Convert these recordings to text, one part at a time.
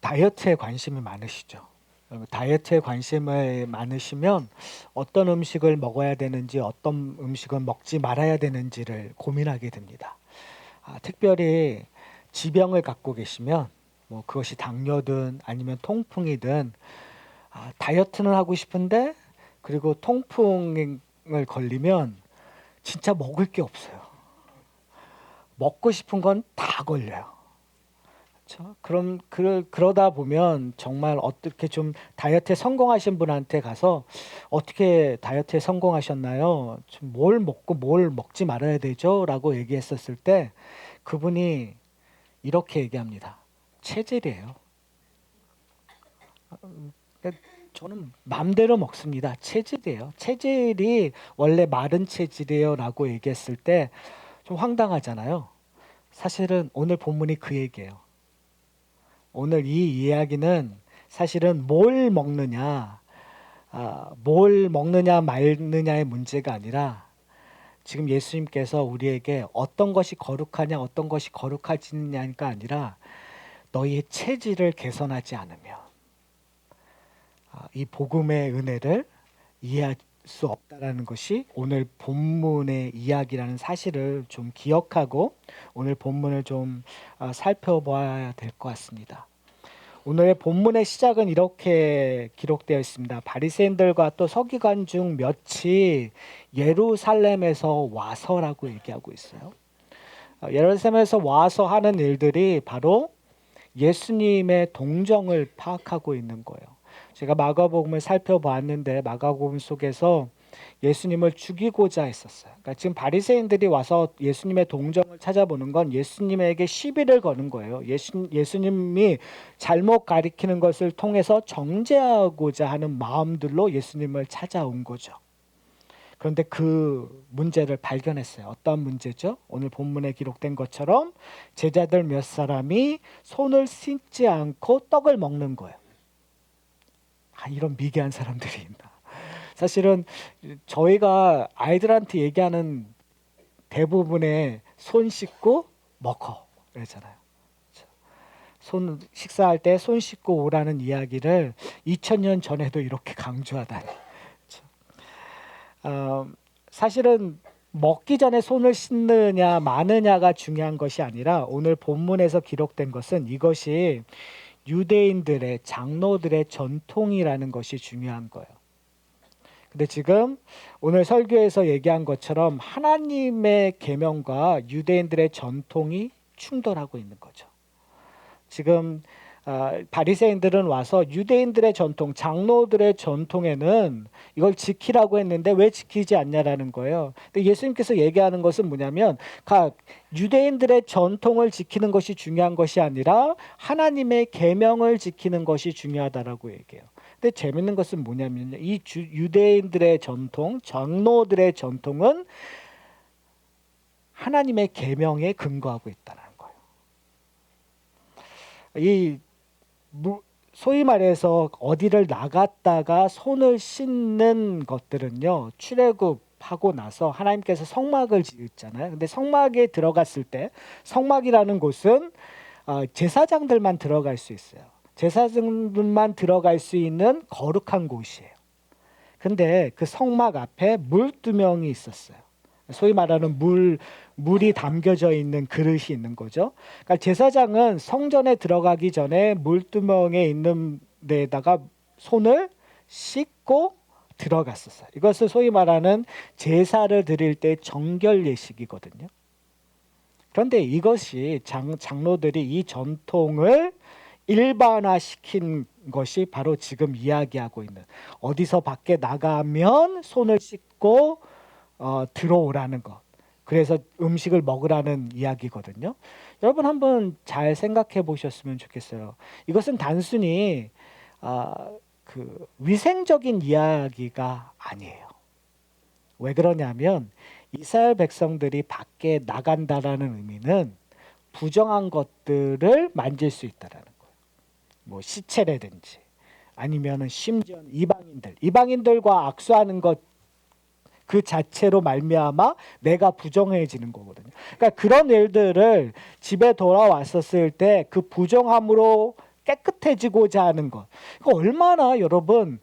다이어트에 관심이 많으시죠? 다이어트에 관심이 많으시면 어떤 음식을 먹어야 되는지 어떤 음식은 먹지 말아야 되는지를 고민하게 됩니다. 특별히 지병을 갖고 계시면 뭐 그것이 당뇨든 아니면 통풍이든 다이어트는 하고 싶은데 그리고 통풍을 걸리면 진짜 먹을 게 없어요. 먹고 싶은 건 다 걸려요. 그렇죠? 그러다 보면 정말 어떻게 좀 다이어트에 성공하신 분한테 가서 어떻게 다이어트에 성공하셨나요? 좀 뭘 먹고 뭘 먹지 말아야 되죠? 라고 얘기했었을 때 그분이 이렇게 얘기합니다. 체질이에요. 저는 맘대로 먹습니다. 체질이에요. 체질이 원래 마른 체질이에요. 라고 얘기했을 때 좀 황당하잖아요. 사실은 오늘 본문이 그 얘기예요. 오늘 이 이야기는 사실은 뭘 먹느냐 말느냐의 문제가 아니라 지금 예수님께서 우리에게 어떤 것이 거룩하냐, 어떤 것이 거룩하지 않냐가 아니라 너희의 체질을 개선하지 않으면 이 복음의 은혜를 이해할 수 없다라는 것이 오늘 본문의 이야기라는 사실을 좀 기억하고 오늘 본문을 좀 살펴봐야 될 것 같습니다. 오늘의 본문의 시작은 이렇게 기록되어 있습니다. 바리새인들과 또 서기관 중 몇이 예루살렘에서 와서라고 얘기하고 있어요. 예루살렘에서 와서 하는 일들이 바로 예수님의 동정을 파악하고 있는 거예요. 제가 마가복음을 살펴봤는데 마가복음 속에서 예수님을 죽이고자 했었어요. 그러니까 지금 바리새인들이 와서 예수님의 동정을 찾아보는 건 예수님에게 시비를 거는 거예요. 예수님이 잘못 가리키는 것을 통해서 정죄하고자 하는 마음들로 예수님을 찾아온 거죠. 그런데 그 문제를 발견했어요. 어떤 문제죠? 오늘 본문에 기록된 것처럼 제자들 몇 사람이 손을 씻지 않고 떡을 먹는 거예요. 이런 미개한 사람들이 있나. 사실은 저희가 아이들한테 얘기하는 대부분의 손 씻고 먹어 그러잖아요. 식사할 때 손 씻고 오라는 이야기를 2000년 전에도 이렇게 강조하다니. 사실은 먹기 전에 손을 씻느냐 마느냐가 중요한 것이 아니라 오늘 본문에서 기록된 것은 이것이 유대인들의 장로들의 전통이라는 것이 중요한 거예요. 근데 지금 오늘 설교에서 얘기한 것처럼 하나님의 계명과 유대인들의 전통이 충돌하고 있는 거죠. 지금 바리새인들은 와서 유대인들의 전통, 장로들의 전통에는 이걸 지키라고 했는데 왜 지키지 않냐라는 거예요. 근데 예수님께서 얘기하는 것은 뭐냐면 유대인들의 전통을 지키는 것이 중요한 것이 아니라 하나님의 계명을 지키는 것이 중요하다라고 얘기해요. 근데 재밌는 것은 뭐냐면요. 이 유대인들의 전통, 장로들의 전통은 하나님의 계명에 근거하고 있다는 거예요. 소위 말해서 어디를 나갔다가 손을 씻는 것들은요. 출애굽하고 나서 하나님께서 성막을 지었잖아요. 근데 성막에 들어갔을 때 성막이라는 곳은 제사장들만 들어갈 수 있어요. 제사장들만 들어갈 수 있는 거룩한 곳이에요. 근데 그 성막 앞에 물두멍이 있었어요. 소위 말하는 물이 담겨져 있는 그릇이 있는 거죠. 그러니까 제사장은 성전에 들어가기 전에 물두멍에 있는 데다가 손을 씻고 들어갔었어요. 이것을 소위 말하는 제사를 드릴 때 정결 예식이거든요. 그런데 이것이 장로들이 이 전통을 일반화시킨 것이 바로 지금 이야기하고 있는 어디서 밖에 나가면 손을 씻고 들어오라는 것. 그래서 음식을 먹으라는 이야기거든요. 여러분 한번 잘 생각해 보셨으면 좋겠어요. 이것은 단순히 그 위생적인 이야기가 아니에요. 왜 그러냐면 이스라엘 백성들이 밖에 나간다라는 의미는 부정한 것들을 만질 수 있다라는 거예요. 뭐 시체라든지 아니면은 심지어 이방인들과 악수하는 것 그 자체로 말미암아 내가 부정해지는 거거든요. 그러니까 그런 일들을 집에 돌아왔었을 때 그 부정함으로 깨끗해지고자 하는 것. 이거 얼마나 여러분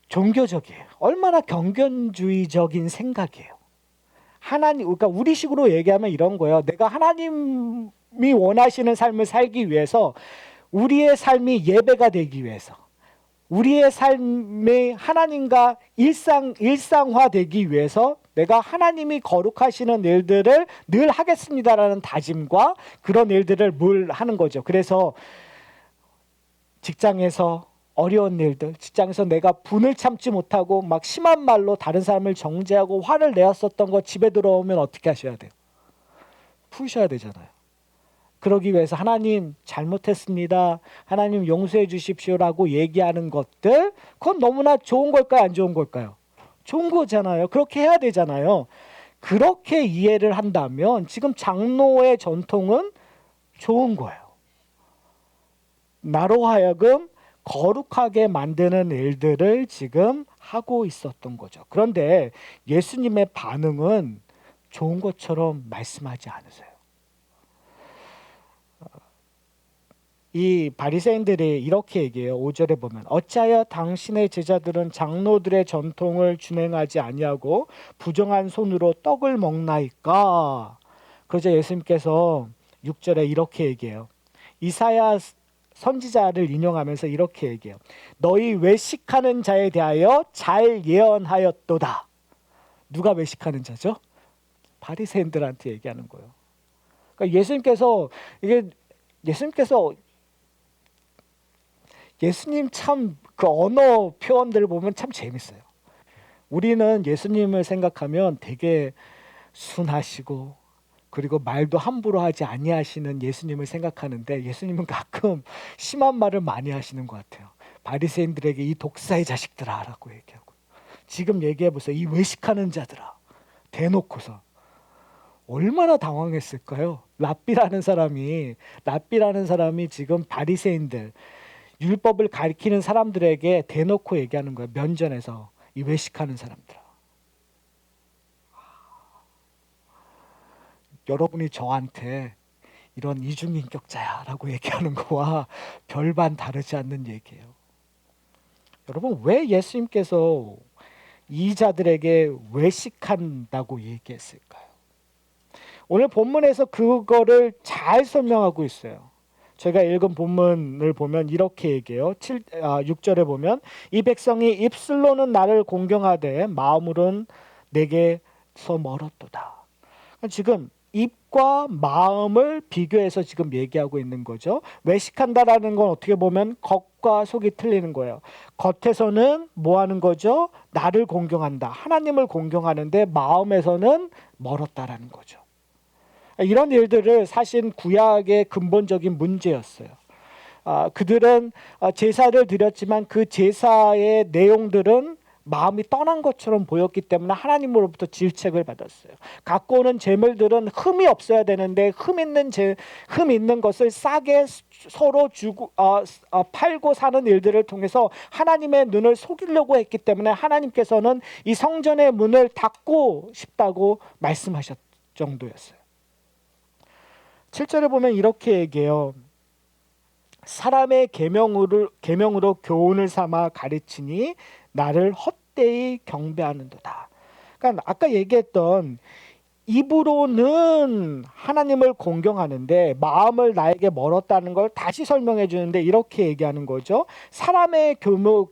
종교적이에요. 얼마나 경건주의적인 생각이에요. 하나님, 그러니까 우리식으로 얘기하면 이런 거예요. 내가 하나님이 원하시는 삶을 살기 위해서, 우리의 삶이 예배가 되기 위해서, 우리의 삶이 하나님과 일상화되기 위해서 내가 하나님이 거룩하시는 일들을 늘 하겠습니다라는 다짐과 그런 일들을 뭘 하는 거죠. 그래서 직장에서 어려운 일들, 직장에서 내가 분을 참지 못하고 막 심한 말로 다른 사람을 정죄하고 화를 내었었던 거 집에 들어오면 어떻게 하셔야 돼요? 푸셔야 되잖아요. 그러기 위해서 하나님 잘못했습니다. 하나님 용서해 주십시오라고 얘기하는 것들, 그건 너무나 좋은 걸까요? 안 좋은 걸까요? 좋은 거잖아요. 그렇게 해야 되잖아요. 그렇게 이해를 한다면 지금 장로의 전통은 좋은 거예요. 나로 하여금 거룩하게 만드는 일들을 지금 하고 있었던 거죠. 그런데 예수님의 반응은 좋은 것처럼 말씀하지 않으세요. 이 바리새인들이 이렇게 얘기해요. 5절에 보면 어찌하여 당신의 제자들은 장로들의 전통을 준행하지 아니하고 부정한 손으로 떡을 먹나이까. 그러자 예수님께서 6절에 이렇게 얘기해요. 이사야 선지자를 인용하면서 이렇게 얘기해요. 너희 외식하는 자에 대하여 잘 예언하였도다. 누가 외식하는 자죠? 바리새인들한테 얘기하는 거예요. 그러니까 예수님 참 그 언어 표현들을 보면 참 재밌어요. 우리는 예수님을 생각하면 되게 순하시고 그리고 말도 함부로 하지 아니하시는 예수님을 생각하는데 예수님은 가끔 심한 말을 많이 하시는 것 같아요. 바리새인들에게 이 독사의 자식들아 라고 얘기하고, 지금 얘기해 보세요. 이 외식하는 자들아 대놓고서 얼마나 당황했을까요? 랍비라는 사람이 지금 바리새인들, 율법을 가리키는 사람들에게 대놓고 얘기하는 거예요. 면전에서 이 외식하는 사람들아. 여러분이 저한테 이런 이중인격자야라고 얘기하는 거와 별반 다르지 않는 얘기예요. 여러분, 왜 예수님께서 이 자들에게 외식한다고 얘기했을까요? 오늘 본문에서 그거를 잘 설명하고 있어요. 제가 읽은 본문을 보면 이렇게 얘기해요. 6절에 보면 이 백성이 입술로는 나를 공경하되 마음으로는 내게서 멀었도다. 지금 입과 마음을 비교해서 지금 얘기하고 있는 거죠. 외식한다라는 건 어떻게 보면 겉과 속이 틀리는 거예요. 겉에서는 뭐 하는 거죠? 나를 공경한다. 하나님을 공경하는데 마음에서는 멀었다라는 거죠. 이런 일들을 사실 구약의 근본적인 문제였어요. 그들은 제사를 드렸지만 그 제사의 내용들은 마음이 떠난 것처럼 보였기 때문에 하나님으로부터 질책을 받았어요. 갖고 오는 제물들은 흠이 없어야 되는데 흠 있는 것을 싸게 서로 주고 팔고 사는 일들을 통해서 하나님의 눈을 속이려고 했기 때문에 하나님께서는 이 성전의 문을 닫고 싶다고 말씀하셨 정도였어요. 7절에 보면 이렇게 얘기해요. 사람의 계명으로 교훈을 삼아 가르치니 나를 헛되이 경배하는도다. 그러니까 아까 얘기했던 입으로는 하나님을 공경하는데 마음을 나에게 멀었다는 걸 다시 설명해 주는데 이렇게 얘기하는 거죠. 사람의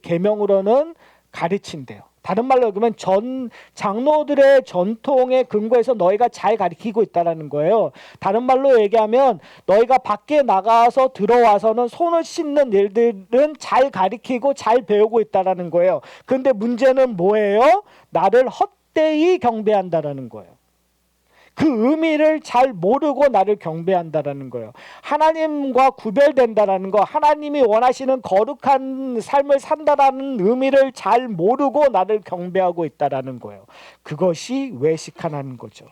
계명으로는 가르친대요. 다른 말로 그러면 장로들의 전통에 근거해서 너희가 잘 가르치고 있다는 거예요. 다른 말로 얘기하면 너희가 밖에 나가서 들어와서는 손을 씻는 일들은 잘 가르치고 잘 배우고 있다는 거예요. 그런데 문제는 뭐예요? 나를 헛되이 경배한다는 거예요. 그 의미를 잘 모르고 나를 경배한다라는 거예요. 하나님과 구별된다라는 거, 하나님이 원하시는 거룩한 삶을 산다라는 의미를 잘 모르고 나를 경배하고 있다라는 거예요. 그것이 외식하는 거죠.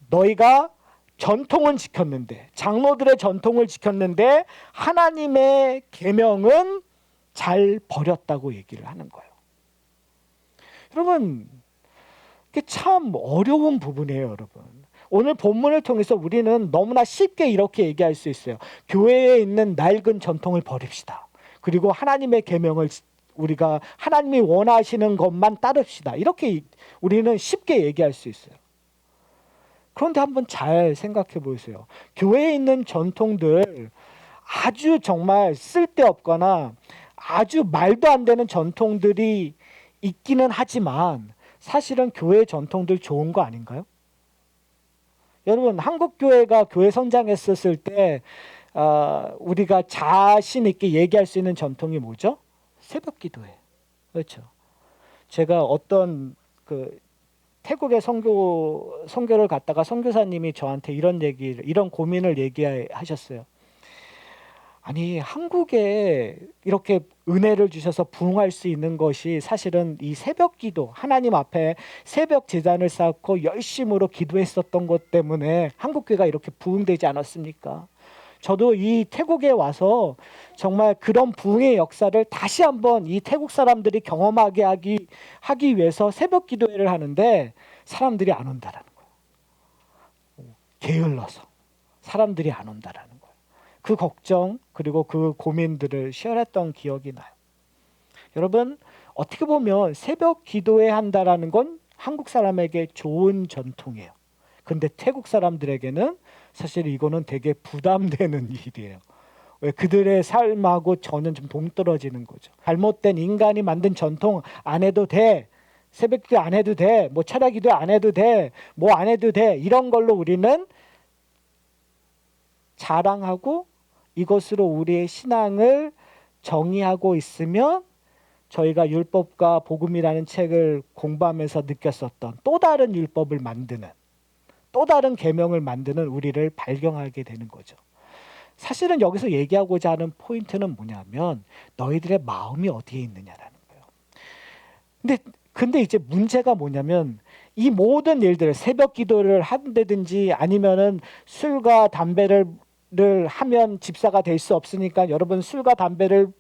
너희가 전통은 지켰는데, 장로들의 전통을 지켰는데 하나님의 계명은 잘 버렸다고 얘기를 하는 거예요. 여러분, 이게 참 어려운 부분이에요, 여러분. 오늘 본문을 통해서 우리는 너무나 쉽게 이렇게 얘기할 수 있어요. 교회에 있는 낡은 전통을 버립시다. 그리고 하나님의 계명을 우리가 하나님이 원하시는 것만 따릅시다. 이렇게 우리는 쉽게 얘기할 수 있어요. 그런데 한번 잘 생각해 보세요. 교회에 있는 전통들 아주 정말 쓸데없거나 아주 말도 안 되는 전통들이 있기는 하지만 사실은 교회 전통들 좋은 거 아닌가요? 여러분, 한국 교회가 교회 성장했었을 때 우리가 자신 있게 얘기할 수 있는 전통이 뭐죠? 새벽 기도예요. 그렇죠. 제가 어떤 태국의 선교를 갔다가 선교사님이 저한테 이런 고민을 얘기하셨어요. 아니, 한국에 이렇게 은혜를 주셔서 부흥할 수 있는 것이 사실은 이 새벽 기도, 하나님 앞에 새벽 제단을 쌓고 열심으로 기도했었던 것 때문에 한국교회가 이렇게 부흥되지 않았습니까? 저도 이 태국에 와서 정말 그런 부흥의 역사를 다시 한번 이 태국 사람들이 경험하게 하기 위해서 새벽 기도회를 하는데 사람들이 안 온다라는 거예요. 게을러서 사람들이 안 온다라는 거예요. 그 걱정 그리고 그 고민들을 시연했던 기억이 나요. 여러분, 어떻게 보면 새벽 기도회 한다라는 건 한국 사람에게 좋은 전통이에요. 근데 태국 사람들에게는 사실 이거는 되게 부담되는 일이에요. 왜? 그들의 삶하고 저는 좀 동떨어지는 거죠. 잘못된 인간이 만든 전통 안 해도 돼. 새벽기도 안 해도 돼. 뭐 철야기도 안 해도 돼. 뭐 안 해도 돼. 이런 걸로 우리는 자랑하고 이것으로 우리의 신앙을 정의하고 있으면 저희가 율법과 복음이라는 책을 공부하면서 느꼈었던 또 다른 율법을 만드는 또 다른 계명을 만드는 우리를 발견하게 되는 거죠. 사실은 여기서 얘기하고자 하는 포인트는 뭐냐면 너희들의 마음이 어디에 있느냐라는 거예요. 근데 이제 문제가 뭐냐면 이 모든 일들 새벽 기도를 한다든지 아니면은 술과 담배를 하면 집사가 될 수 없으니까 여러분 술과 담배를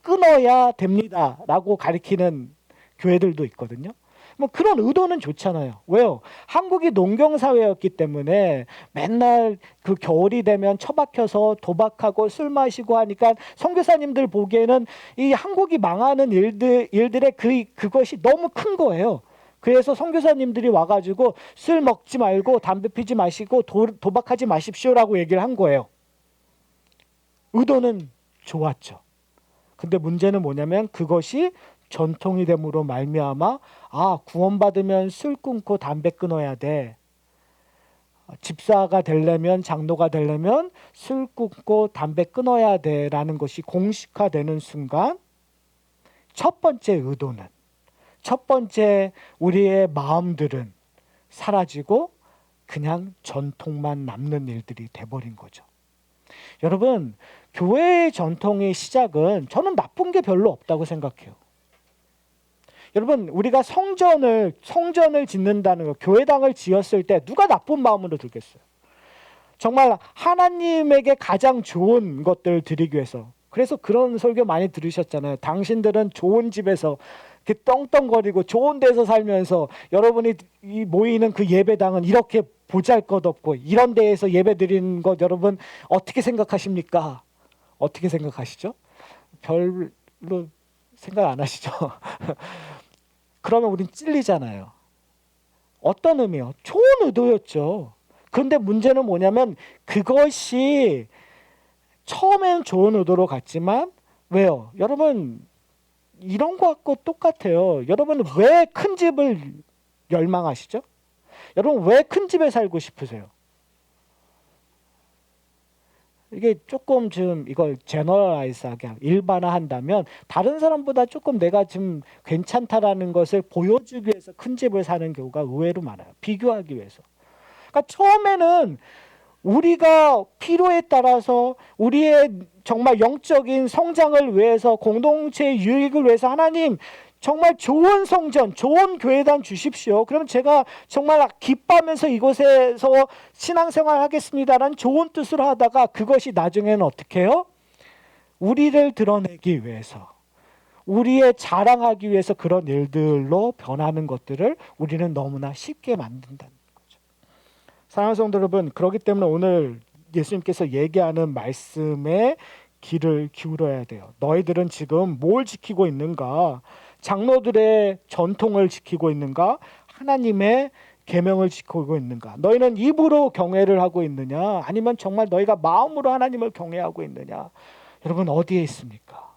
끊어야 됩니다라고 가리키는 교회들도 있거든요. 뭐 그런 의도는 좋잖아요. 왜요? 한국이 농경 사회였기 때문에 맨날 그 겨울이 되면 처박혀서 도박하고 술 마시고 하니까 선교사님들 보기에는 이 한국이 망하는 일들의 그것이 너무 큰 거예요. 그래서 선교사님들이 와가지고 술 먹지 말고 담배 피지 마시고 도박하지 마십시오라고 얘기를 한 거예요. 의도는 좋았죠. 근데 문제는 뭐냐면 그것이 전통이 됨으로 말미암아 구원받으면 술 끊고 담배 끊어야 돼. 집사가 되려면 장로가 되려면 술 끊고 담배 끊어야 돼라는 것이 공식화되는 순간 첫 번째 의도는 첫 번째 우리의 마음들은 사라지고 그냥 전통만 남는 일들이 돼버린 거죠. 여러분, 교회의 전통의 시작은 저는 나쁜 게 별로 없다고 생각해요. 여러분, 우리가 성전을 짓는다는 거, 교회당을 지었을 때 누가 나쁜 마음으로 들겠어요? 정말 하나님에게 가장 좋은 것들을 드리기 위해서. 그래서 그런 설교 많이 들으셨잖아요. 당신들은 좋은 집에서 이렇게 떵떵거리고 좋은 데서 살면서 여러분이 모이는 그 예배당은 이렇게 보잘것없고 이런 데에서 예배 드리는 것 여러분 어떻게 생각하십니까? 어떻게 생각하시죠? 별로 생각 안 하시죠? 그러면 우린 찔리잖아요. 어떤 의미요? 좋은 의도였죠. 그런데 문제는 뭐냐면 그것이 처음엔 좋은 의도로 갔지만 왜요? 여러분 이런 거 갖고 똑같아요. 여러분 왜 큰 집을 열망하시죠? 여러분 왜 큰 집에 살고 싶으세요? 이게 조금 좀 이걸 제너럴라이즈하게 일반화한다면 다른 사람보다 조금 내가 좀 괜찮다라는 것을 보여주기 위해서 큰 집을 사는 경우가 의외로 많아요. 비교하기 위해서. 그러니까 처음에는 우리가 필요에 따라서 우리의 정말 영적인 성장을 위해서 공동체의 유익을 위해서 하나님 정말 좋은 성전, 좋은 교회당 주십시오. 그럼 제가 정말 기뻐하면서 이곳에서 신앙생활 하겠습니다라는 좋은 뜻으로 하다가 그것이 나중에는 어떻게 해요? 우리를 드러내기 위해서, 우리의 자랑하기 위해서 그런 일들로 변하는 것들을 우리는 너무나 쉽게 만든다는 거죠. 사랑하는 성도 여러분, 그렇기 때문에 오늘 예수님께서 얘기하는 말씀에 귀를 기울여야 돼요. 너희들은 지금 뭘 지키고 있는가? 장로들의 전통을 지키고 있는가? 하나님의 계명을 지키고 있는가? 너희는 입으로 경외를 하고 있느냐? 아니면 정말 너희가 마음으로 하나님을 경외하고 있느냐? 여러분, 어디에 있습니까?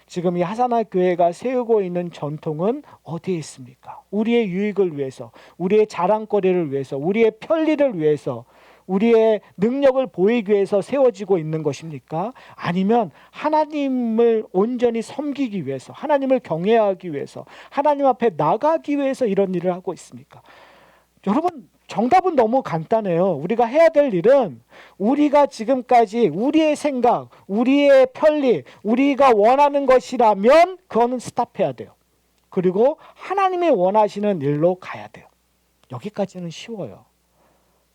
지금 이 하사나 교회가 세우고 있는 전통은 어디에 있습니까? 우리의 유익을 위해서, 우리의 자랑거리를 위해서, 우리의 편리를 위해서, 우리의 능력을 보이기 위해서 세워지고 있는 것입니까? 아니면 하나님을 온전히 섬기기 위해서, 하나님을 경외하기 위해서, 하나님 앞에 나가기 위해서 이런 일을 하고 있습니까? 여러분, 정답은 너무 간단해요. 우리가 해야 될 일은 우리가 지금까지 우리의 생각, 우리의 편리, 우리가 원하는 것이라면 그거는 스탑해야 돼요. 그리고 하나님이 원하시는 일로 가야 돼요. 여기까지는 쉬워요.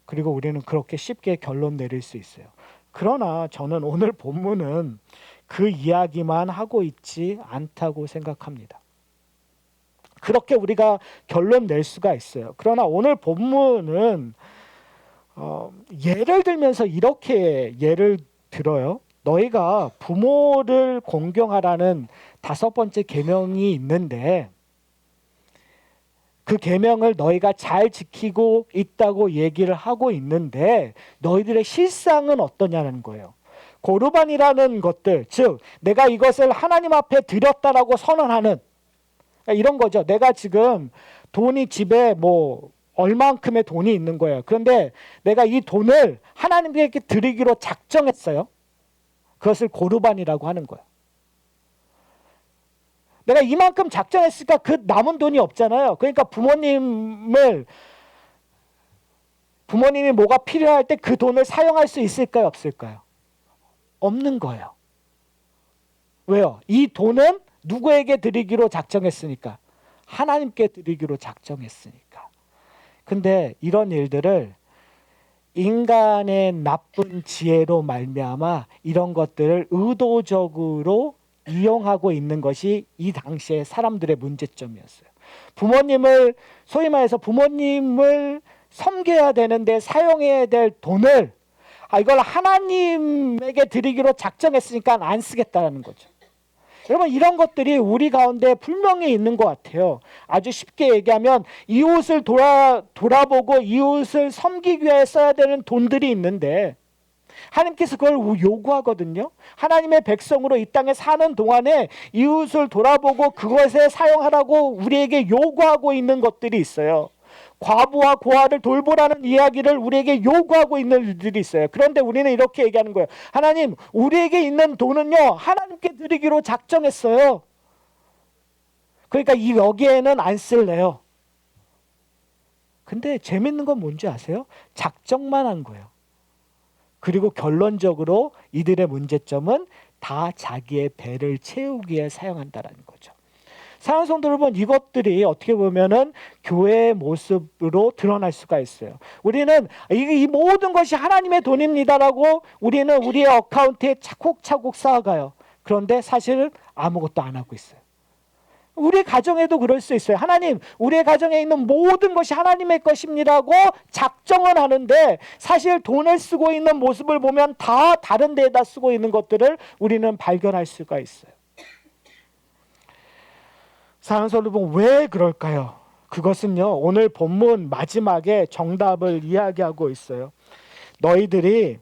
그리고 우리는 그렇게 쉽게 결론 내릴 수 있어요. 그러나 저는 오늘 본문은 그 이야기만 하고 있지 않다고 생각합니다. 그렇게 우리가 결론 낼 수가 있어요. 그러나 오늘 본문은 예를 들면서 이렇게 예를 들어요. 너희가 부모를 공경하라는 5번째 계명이 있는데 그 계명을 너희가 잘 지키고 있다고 얘기를 하고 있는데 너희들의 실상은 어떠냐는 거예요. 고르반이라는 것들, 즉 내가 이것을 하나님 앞에 드렸다라고 선언하는 이런 거죠. 내가 지금 돈이 집에 뭐 얼만큼의 돈이 있는 거예요. 그런데 내가 이 돈을 하나님께 드리기로 작정했어요. 그것을 고르반이라고 하는 거예요. 내가 이만큼 작정했으니까 그 남은 돈이 없잖아요. 그러니까 부모님이 뭐가 필요할 때 그 돈을 사용할 수 있을까요? 없을까요? 없는 거예요. 왜요? 이 돈은 누구에게 드리기로 작정했으니까? 하나님께 드리기로 작정했으니까. 근데 이런 일들을 인간의 나쁜 지혜로 말미암아 이런 것들을 의도적으로 이용하고 있는 것이 이 당시의 사람들의 문제점이었어요. 소위 말해서 부모님을 섬겨야 되는데 사용해야 될 돈을 이걸 하나님에게 드리기로 작정했으니까 안 쓰겠다는 거죠. 여러분, 이런 것들이 우리 가운데 분명히 있는 것 같아요. 아주 쉽게 얘기하면 이웃을 돌아보고 이웃을 섬기기 위해 써야 되는 돈들이 있는데 하나님께서 그걸 요구하거든요. 하나님의 백성으로 이 땅에 사는 동안에 이웃을 돌아보고 그것에 사용하라고 우리에게 요구하고 있는 것들이 있어요. 과부와 고아를 돌보라는 이야기를 우리에게 요구하고 있는 일들이 있어요. 그런데 우리는 이렇게 얘기하는 거예요. 하나님, 우리에게 있는 돈은요, 하나님께 드리기로 작정했어요. 그러니까 여기에는 안 쓸래요. 근데 재밌는 건 뭔지 아세요? 작정만 한 거예요. 그리고 결론적으로 이들의 문제점은 다 자기의 배를 채우기 위해 사용한다는 거죠. 사랑하는 성도 여러분, 이것들이 어떻게 보면은 교회의 모습으로 드러날 수가 있어요. 우리는 이 모든 것이 하나님의 돈입니다라고 우리는 우리의 어카운트에 차곡차곡 쌓아가요. 그런데 사실은 아무것도 안 하고 있어요. 우리 가정에도 그럴 수 있어요. 하나님, 우리의 가정에 있는 모든 것이 하나님의 것입니다라고 작정은 하는데 사실 돈을 쓰고 있는 모습을 보면 다 다른 데에다 쓰고 있는 것들을 우리는 발견할 수가 있어요. 사랑하는 성도 여러분, 왜 그럴까요? 그것은요, 오늘 본문 마지막에 정답을 이야기하고 있어요. 너희들이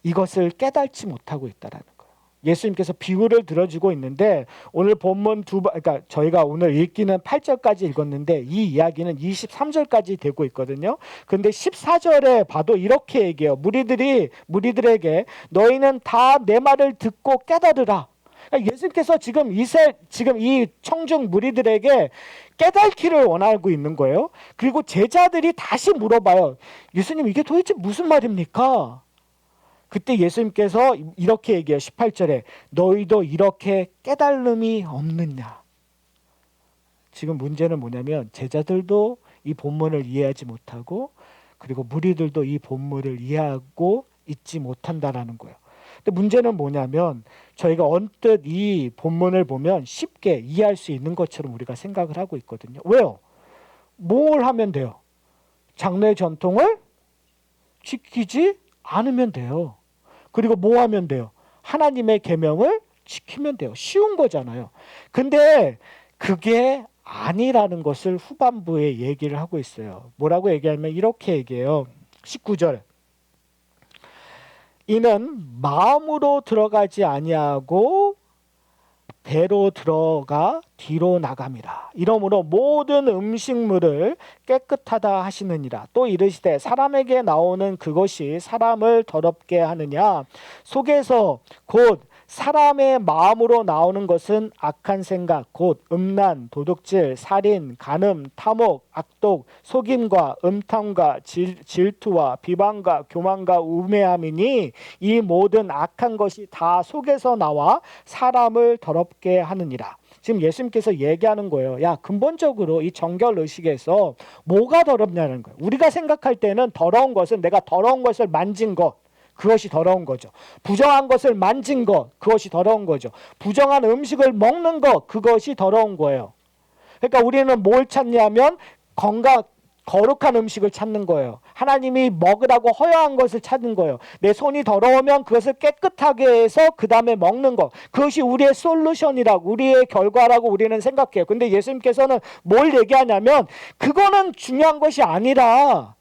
이것을 깨닫지 못하고 있다라는 거예요. 예수님께서 비유를 들어주고 있는데 오늘 본문 그러니까 저희가 오늘 읽기는 8절까지 읽었는데 이 이야기는 23절까지 되고 있거든요. 근데 14절에 봐도 이렇게 얘기해요. 무리들에게 너희는 다 내 말을 듣고 깨달으라. 예수님께서 지금 이 청중 무리들에게 깨닫기를 원하고 있는 거예요. 그리고 제자들이 다시 물어봐요. 예수님, 이게 도대체 무슨 말입니까? 그때 예수님께서 이렇게 얘기해요. 18절에 너희도 이렇게 깨달음이 없느냐. 지금 문제는 뭐냐면 제자들도 이 본문을 이해하지 못하고 그리고 무리들도 이 본문을 이해하고 있지 못한다라는 거예요. 근데 문제는 뭐냐면 저희가 언뜻 이 본문을 보면 쉽게 이해할 수 있는 것처럼 우리가 생각을 하고 있거든요. 왜요? 뭘 하면 돼요? 장로의 전통을 지키지 않으면 돼요. 그리고 뭐 하면 돼요? 하나님의 계명을 지키면 돼요. 쉬운 거잖아요. 근데 그게 아니라는 것을 후반부에 얘기를 하고 있어요. 뭐라고 얘기하면 이렇게 얘기해요. 19절. 이는 마음으로 들어가지 아니하고 배로 들어가 뒤로 나감이라. 이러므로 모든 음식물을 깨끗하다 하시느니라. 또 이르시되 사람에게 나오는 그것이 사람을 더럽게 하느냐. 속에서 곧 사람의 마음으로 나오는 것은 악한 생각, 곧 음란, 도둑질, 살인, 간음, 탐욕, 악독, 속임과 음탕과 질투와 비방과 교만과 우매함이니 이 모든 악한 것이 다 속에서 나와 사람을 더럽게 하느니라. 지금 예수님께서 얘기하는 거예요. 야, 근본적으로 이 정결 의식에서 뭐가 더럽냐는 거예요. 우리가 생각할 때는 더러운 것은 내가 더러운 것을 만진 것, 그것이 더러운 거죠. 부정한 것을 만진 것, 그것이 더러운 거죠. 부정한 음식을 먹는 것, 그것이 더러운 거예요. 그러니까 우리는 뭘 찾냐면 거룩한 음식을 찾는 거예요. 하나님이 먹으라고 허용한 것을 찾는 거예요. 내 손이 더러우면 그것을 깨끗하게 해서 그 다음에 먹는 것. 그것이 우리의 솔루션이라고, 우리의 결과라고 우리는 생각해요. 근데 예수님께서는 뭘 얘기하냐면 그거는 중요한 것이 아니라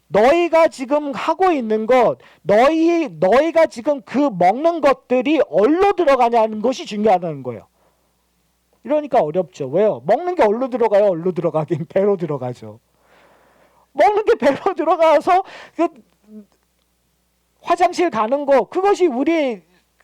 너희가 지금 하고 있는 것, 너희가 지금 그 먹는 것들이 어디로 들어가냐는 것이 중요하다는 거예요. 이러니까 어렵죠. 왜요? 먹는 게 어디로 들어가요? 어디로 들어가긴 배로 들어가죠. 먹는 게 배로 들어가서 그 화장실 가는 거, 그것이 우리의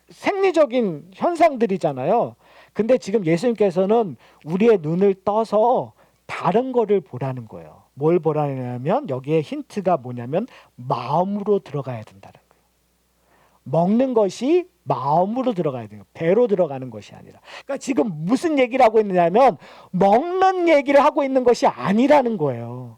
생리적인 현상들이잖아요. 근데 지금 예수님께서는 우리의 눈을 떠서 다른 거를 보라는 거예요. 뭘 보라냐면 여기에 힌트가 뭐냐면 마음으로 들어가야 된다는 거예요. 먹는 것이 마음으로 들어가야 돼요. 배로 들어가는 것이 아니라. 그러니까 지금 무슨 얘기를 하고 있느냐면 먹는 얘기를 하고 있는 것이 아니라는 거예요.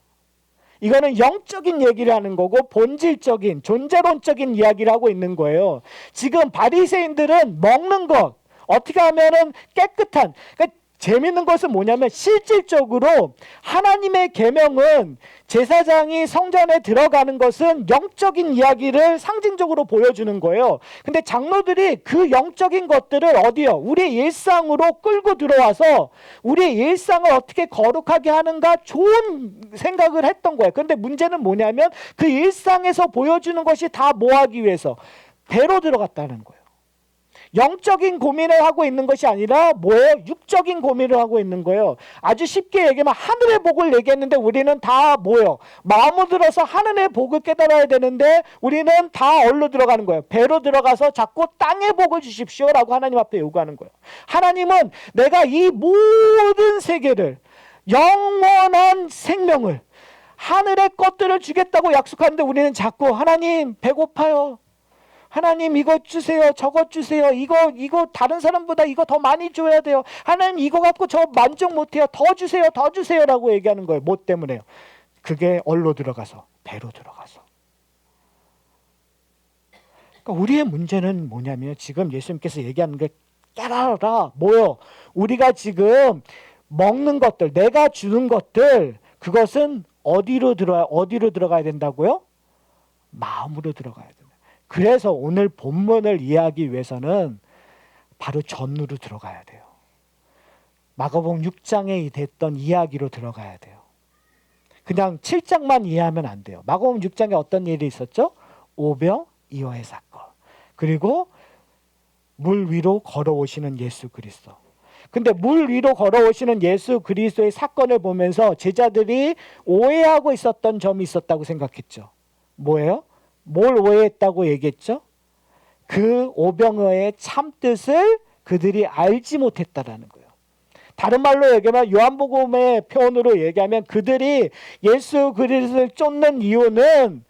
이거는 영적인 얘기를 하는 거고 본질적인 존재론적인 이야기를 하고 있는 거예요. 지금 바리새인들은 먹는 것 어떻게 하면은 깨끗한, 그러니까 재밌는 것은 뭐냐면 실질적으로 하나님의 계명은 제사장이 성전에 들어가는 것은 영적인 이야기를 상징적으로 보여주는 거예요. 근데 장로들이 그 영적인 것들을 어디요? 우리의 일상으로 끌고 들어와서 우리의 일상을 어떻게 거룩하게 하는가 좋은 생각을 했던 거예요. 근데 문제는 뭐냐면 그 일상에서 보여주는 것이 다 뭐 하기 위해서? 배로 들어갔다는 거예요. 영적인 고민을 하고 있는 것이 아니라 뭐예요? 육적인 고민을 하고 있는 거예요. 아주 쉽게 얘기하면 하늘의 복을 얘기했는데 우리는 다 뭐예요? 마음을 들어서 하늘의 복을 깨달아야 되는데 우리는 다 어디로 들어가는 거예요? 배로 들어가서 자꾸 땅의 복을 주십시오라고 하나님 앞에 요구하는 거예요. 하나님은 내가 이 모든 세계를 영원한 생명을 하늘의 것들을 주겠다고 약속하는데 우리는 자꾸 하나님 배고파요. 하나님 이거 주세요. 저거 주세요. 이거 다른 사람보다 이거 더 많이 줘야 돼요. 하나님 이거 갖고 저 만족 못해요. 더 주세요. 더 주세요라고 얘기하는 거예요. 뭐 때문에요? 그게 얼로 들어가서 배로 들어가서. 그러니까 우리의 문제는 뭐냐면 지금 예수님께서 얘기하는 게 깨달아라. 뭐요? 우리가 지금 먹는 것들, 내가 주는 것들, 그것은 어디로 들어가야 된다고요? 마음으로 들어가야 된다. 그래서 오늘 본문을 이해하기 위해서는 바로 전으로 들어가야 돼요. 마가복음 6장에 됐던 이야기로 들어가야 돼요. 그냥 7장만 이해하면 안 돼요. 마가복음 6장에 어떤 일이 있었죠? 오병이어의 사건. 그리고 물 위로 걸어오시는 예수 그리스도. 근데 물 위로 걸어오시는 예수 그리스도의 사건을 보면서 제자들이 오해하고 있었던 점이 있었다고 생각했죠. 뭐예요? 뭘 오해했다고 얘기했죠? 그 오병이어의 참뜻을 그들이 알지 못했다라는 거예요. 다른 말로 얘기하면 요한복음의 표현으로 얘기하면 그들이 예수 그리스도를 쫓는 이유는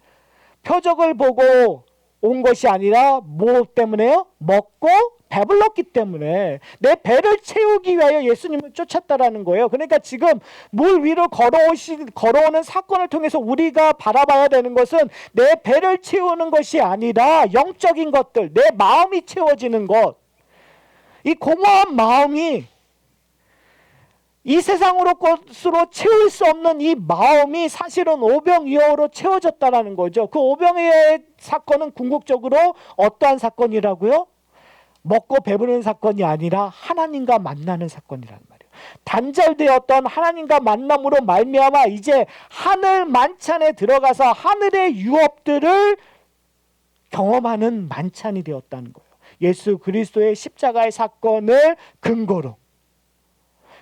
표적을 보고 온 것이 아니라 뭐 때문에요? 먹고 배불렀기 때문에 내 배를 채우기 위하여 예수님을 쫓았다라는 거예요. 그러니까 지금 물 위로 걸어오는 사건을 통해서 우리가 바라봐야 되는 것은 내 배를 채우는 것이 아니라 영적인 것들, 내 마음이 채워지는 것. 이 공허한 마음이 이 세상으로 것으로 채울 수 없는 이 마음이 사실은 오병이어로 채워졌다라는 거죠. 그 오병이어의 사건은 궁극적으로 어떠한 사건이라고요? 먹고 배부르는 사건이 아니라 하나님과 만나는 사건이란 말이에요. 단절되었던 하나님과 만남으로 말미암아 이제 하늘 만찬에 들어가서 하늘의 유업들을 경험하는 만찬이 되었다는 거예요. 예수 그리스도의 십자가의 사건을 근거로.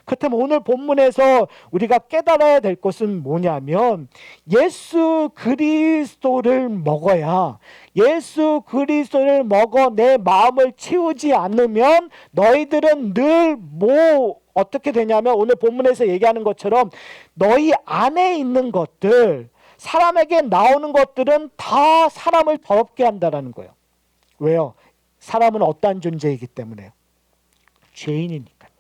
그렇다면 오늘 본문에서 우리가 깨달아야 될 것은 뭐냐면 예수 그리스도를 먹어야, 예수 그리스도를 먹어 내 마음을 채우지 않으면 너희들은 늘 어떻게 되냐면 오늘 본문에서 얘기하는 것처럼 너희 안에 있는 것들, 사람에게 나오는 것들은 다 사람을 더럽게 한다는 거예요. 왜요? 사람은 어떠한 존재이기 때문에요? 죄인이니까요.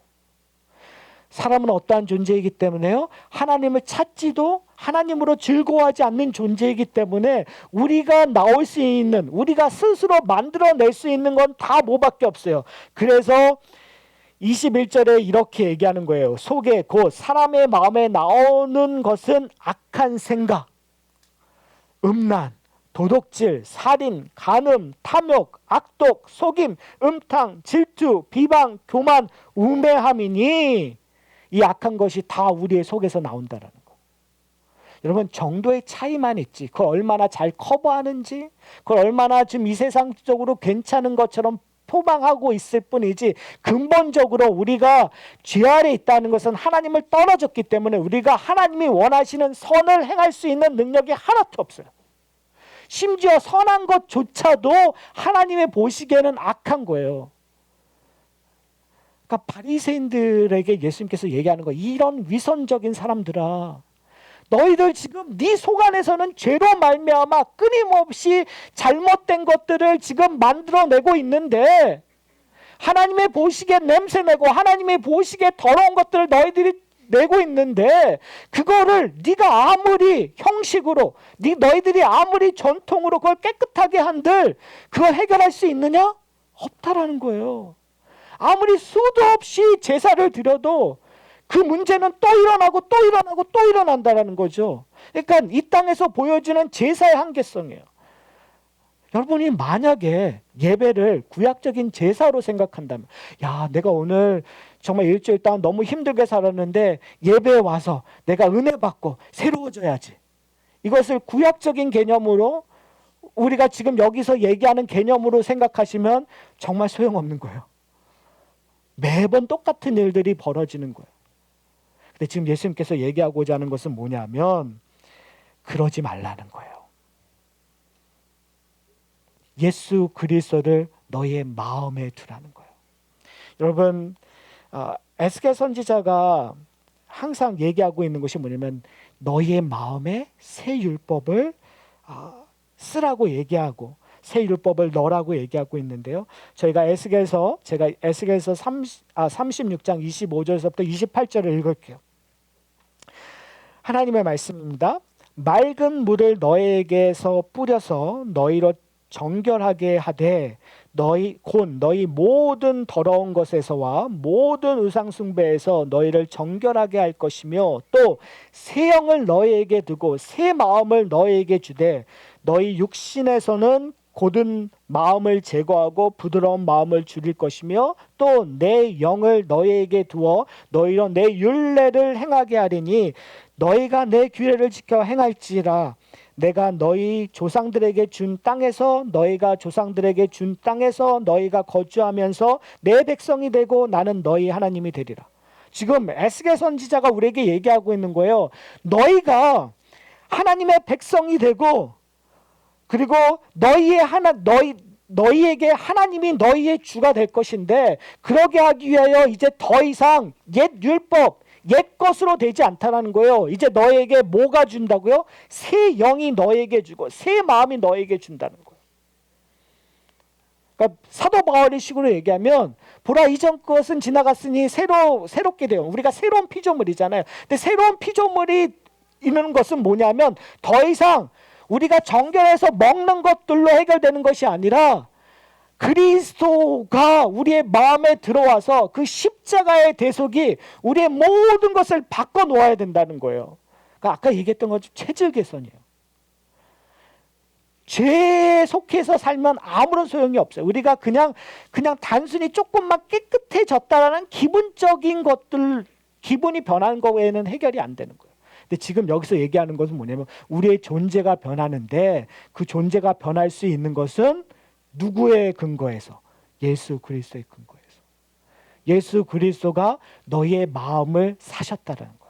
사람은 어떠한 존재이기 때문에요? 하나님을 찾지도 하나님으로 즐거워하지 않는 존재이기 때문에 우리가 나올 수 있는, 우리가 스스로 만들어낼 수 있는 건 다 뭐밖에 없어요. 그래서 21절에 이렇게 얘기하는 거예요. 속에 곧 사람의 마음에 나오는 것은 악한 생각, 음란, 도둑질, 살인, 간음, 탐욕, 악독, 속임, 음탕, 질투, 비방, 교만, 우매함이니 이 악한 것이 다 우리의 속에서 나온다라는 거. 여러분 정도의 차이만 있지 그걸 얼마나 잘 커버하는지, 그걸 얼마나 지금 이 세상적으로 괜찮은 것처럼 포장하고 있을 뿐이지 근본적으로 우리가 죄 아래 있다는 것은 하나님을 떨어졌기 때문에 우리가 하나님이 원하시는 선을 행할 수 있는 능력이 하나도 없어요. 심지어 선한 것조차도 하나님의 보시기에는 악한 거예요. 그러니까 바리새인들에게 예수님께서 얘기하는 거, 이런 위선적인 사람들아, 너희들 지금 네 속 안에서는 죄로 말미암아 끊임없이 잘못된 것들을 지금 만들어내고 있는데 하나님의 보시기에 냄새내고 하나님의 보시기에 더러운 것들을 너희들이 내고 있는데 그거를 네가 아무리 형식으로 너희들이 아무리 전통으로 그걸 깨끗하게 한들 그걸 해결할 수 있느냐? 없다라는 거예요. 아무리 수도 없이 제사를 드려도 그 문제는 또 일어나고 또 일어나고 또 일어난다는 거죠. 그러니까 이 땅에서 보여지는 제사의 한계성이에요. 여러분이 만약에 예배를 구약적인 제사로 생각한다면, 야, 내가 오늘 정말 일주일 동안 너무 힘들게 살았는데 예배에 와서 내가 은혜 받고 새로워져야지. 이것을 구약적인 개념으로 우리가 지금 여기서 얘기하는 개념으로 생각하시면 정말 소용없는 거예요. 매번 똑같은 일들이 벌어지는 거예요. 근데 지금 예수님께서 얘기하고자 하는 것은 뭐냐면 그러지 말라는 거예요. 예수 그리스도를 너희의 마음에 두라는 거예요. 여러분 에스겔 선지자가 항상 얘기하고 있는 것이 뭐냐면 너희의 마음에 새 율법을 쓰라고 얘기하고 새 율법을 넣으라고 얘기하고 있는데요. 제가 에스겔서 36장 25절에서부터 28절을 읽을게요. 하나님의 말씀입니다. 맑은 물을 너희에게서 뿌려서 너희로 정결하게 하되 너희 모든 더러운 것에서와 모든 우상 숭배에서 너희를 정결하게 할 것이며 또 새 영을 너희에게 두고 새 마음을 너희에게 주되 너희 육신에서는 곧은 마음을 제거하고 부드러운 마음을 줄일 것이며 또 내 영을 너희에게 두어 너희로 내 율례를 행하게 하리니 너희가 내 규례를 지켜 행할지라. 내가 너희 조상들에게 준 땅에서 너희가 조상들에게 준 땅에서 너희가 거주하면서 내 백성이 되고 나는 너희 하나님이 되리라. 지금 에스겔 선지자가 우리에게 얘기하고 있는 거예요. 너희가 하나님의 백성이 되고 그리고 너희에게 하나님이 너희의 주가 될 것인데 그러게 하기 위하여 이제 더 이상 옛 율법 옛 것으로 되지 않다라는 거예요. 이제 너에게 뭐가 준다고요? 새 영이 너에게 주고 새 마음이 너에게 준다는 거예요. 그러니까 사도 바울의 식으로 얘기하면 보라 이전 것은 지나갔으니 새롭게 돼요. 우리가 새로운 피조물이잖아요. 근데 새로운 피조물이 있는 것은 뭐냐면 더 이상 우리가 정결해서 먹는 것들로 해결되는 것이 아니라 그리스도가 우리의 마음에 들어와서 그 십자가의 대속이 우리의 모든 것을 바꿔놓아야 된다는 거예요. 그러니까 아까 얘기했던 것처럼 체질 개선이에요. 죄에 속해서 살면 아무런 소용이 없어요. 우리가 그냥 단순히 조금만 깨끗해졌다라는 기분적인 것들, 기분이 변한 거 외에는 해결이 안 되는 거예요. 근데 지금 여기서 얘기하는 것은 뭐냐면 우리의 존재가 변하는데 그 존재가 변할 수 있는 것은 누구의 근거에서? 예수 그리스도의 근거에서. 예수 그리스도가 너희의 마음을 사셨다라는 거예요.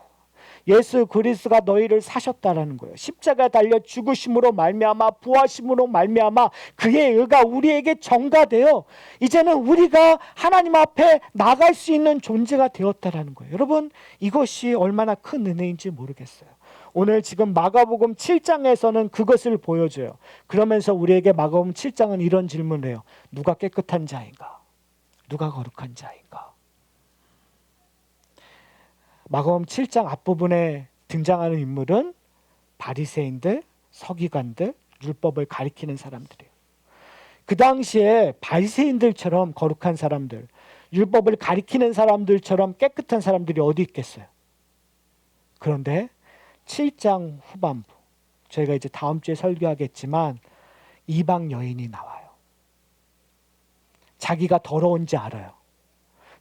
예수 그리스도가 너희를 사셨다라는 거예요. 십자가에 달려 죽으심으로 말미암아 부활심으로 말미암아 그의 의가 우리에게 전가되어 이제는 우리가 하나님 앞에 나갈 수 있는 존재가 되었다라는 거예요. 여러분, 이것이 얼마나 큰 은혜인지 모르겠어요. 오늘 지금 마가복음 7장에서는 그것을 보여줘요. 그러면서 우리에게 마가복음 7장은 이런 질문을 해요. 누가 깨끗한 자인가? 누가 거룩한 자인가? 마가복음 7장 앞부분에 등장하는 인물은 바리새인들, 서기관들, 율법을 가리키는 사람들이에요. 그 당시에 바리새인들처럼 거룩한 사람들, 율법을 가리키는 사람들처럼 깨끗한 사람들이 어디 있겠어요? 그런데 7장 후반부, 저희가 이제 다음 주에 설교하겠지만 이방 여인이 나와요. 자기가 더러운지 알아요.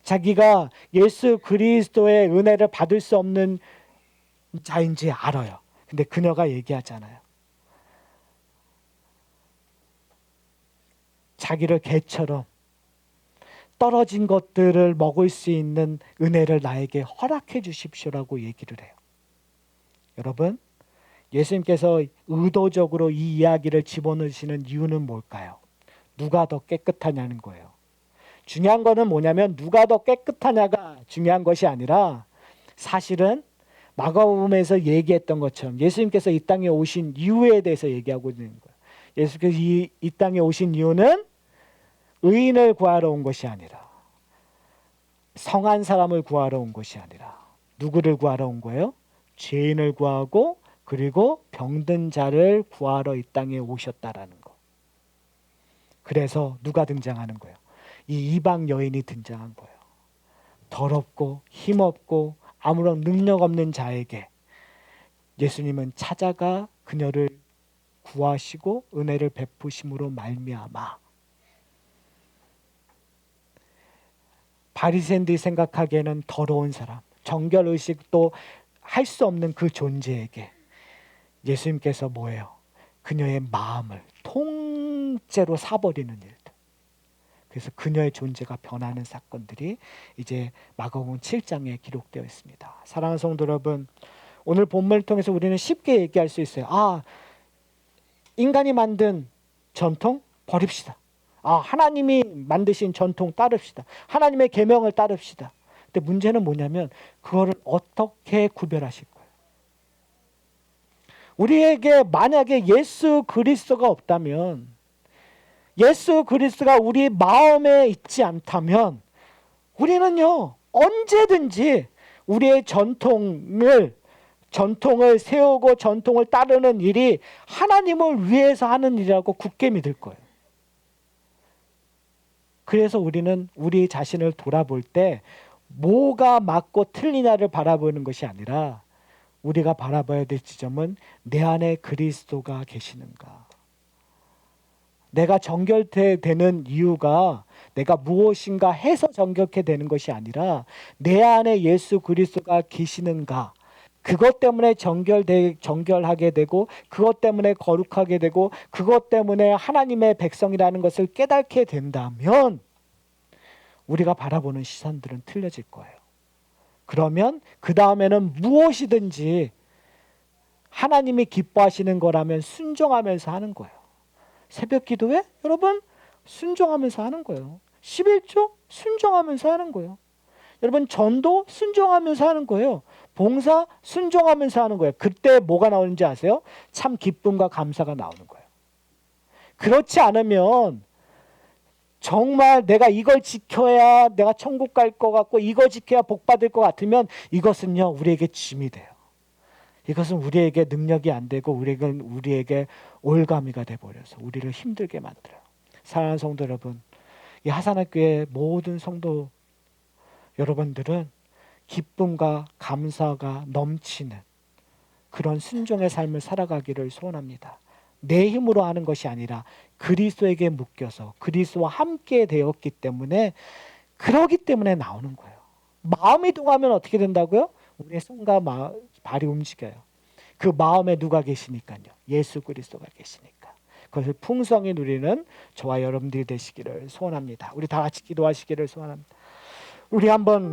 자기가 예수 그리스도의 은혜를 받을 수 없는 자인지 알아요. 근데 그녀가 얘기하잖아요. 자기를 개처럼 떨어진 것들을 먹을 수 있는 은혜를 나에게 허락해 주십시오라고 얘기를 해요. 여러분, 예수님께서 의도적으로 이 이야기를 집어넣으시는 이유는 뭘까요? 누가 더 깨끗하냐는 거예요. 중요한 거는 뭐냐면 누가 더 깨끗하냐가 중요한 것이 아니라 사실은 마가복음에서 얘기했던 것처럼 예수님께서 이 땅에 오신 이유에 대해서 얘기하고 있는 거예요. 예수께서 이 땅에 오신 이유는 의인을 구하러 온 것이 아니라 성한 사람을 구하러 온 것이 아니라 누구를 구하러 온 거예요? 죄인을 구하고 그리고 병든 자를 구하러 이 땅에 오셨다라는 거. 그래서 누가 등장하는 거예요? 이 이방 여인이 등장한 거예요. 더럽고 힘없고 아무런 능력 없는 자에게 예수님은 찾아가 그녀를 구하시고 은혜를 베푸심으로 말미암아 바리새인들이 생각하기에는 더러운 사람, 정결의식도 할 수 없는 그 존재에게 예수님께서 뭐예요? 그녀의 마음을 통째로 사버리는 일들. 그래서 그녀의 존재가 변하는 사건들이 이제 마가복음 7장에 기록되어 있습니다. 사랑하는 성도 여러분, 오늘 본문을 통해서 우리는 쉽게 얘기할 수 있어요. 인간이 만든 전통 버립시다. 하나님이 만드신 전통 따릅시다. 하나님의 계명을 따릅시다. 근데 문제는 뭐냐면 그거를 어떻게 구별하실 거예요? 우리에게 만약에 예수 그리스도가 없다면, 예수 그리스도가 우리 마음에 있지 않다면 우리는요 언제든지 우리의 전통을 세우고 전통을 따르는 일이 하나님을 위해서 하는 일이라고 굳게 믿을 거예요. 그래서 우리는 우리 자신을 돌아볼 때 뭐가 맞고 틀리냐를 바라보는 것이 아니라 우리가 바라봐야 될 지점은 내 안에 그리스도가 계시는가. 내가 정결되는 이유가 내가 무엇인가 해서 정결케 되는 것이 아니라 내 안에 예수 그리스도가 계시는가. 그것 때문에 정결하게 되고 그것 때문에 거룩하게 되고 그것 때문에 하나님의 백성이라는 것을 깨닫게 된다면 우리가 바라보는 시선들은 틀려질 거예요. 그러면 그 다음에는 무엇이든지 하나님이 기뻐하시는 거라면 순종하면서 하는 거예요. 새벽 기도회? 여러분 순종하면서 하는 거예요. 11조? 순종하면서 하는 거예요. 여러분 전도 순종하면서 하는 거예요. 봉사 순종하면서 하는 거예요. 그때 뭐가 나오는지 아세요? 참 기쁨과 감사가 나오는 거예요. 그렇지 않으면 정말 내가 이걸 지켜야 내가 천국 갈 것 같고 이거 지켜야 복 받을 것 같으면 이것은요 우리에게 짐이 돼요. 이것은 우리에게 능력이 안 되고 우리에게 올가미가 돼버려서 우리를 힘들게 만들어요. 사랑하는 성도 여러분, 이 하산학교의 모든 성도 여러분들은 기쁨과 감사가 넘치는 그런 순종의 삶을 살아가기를 소원합니다. 내 힘으로 하는 것이 아니라 그리스도에게 묶여서 그리스도와 함께 되었기 때문에, 그러기 때문에 나오는 거예요. 마음이 동하면 어떻게 된다고요? 우리의 손과 발이 움직여요. 그 마음에 누가 계시니까요? 예수 그리스도가 계시니까. 그것을 풍성히 누리는 저와 여러분들이 되시기를 소원합니다. 우리 다 같이 기도하시기를 소원합니다. 우리 한번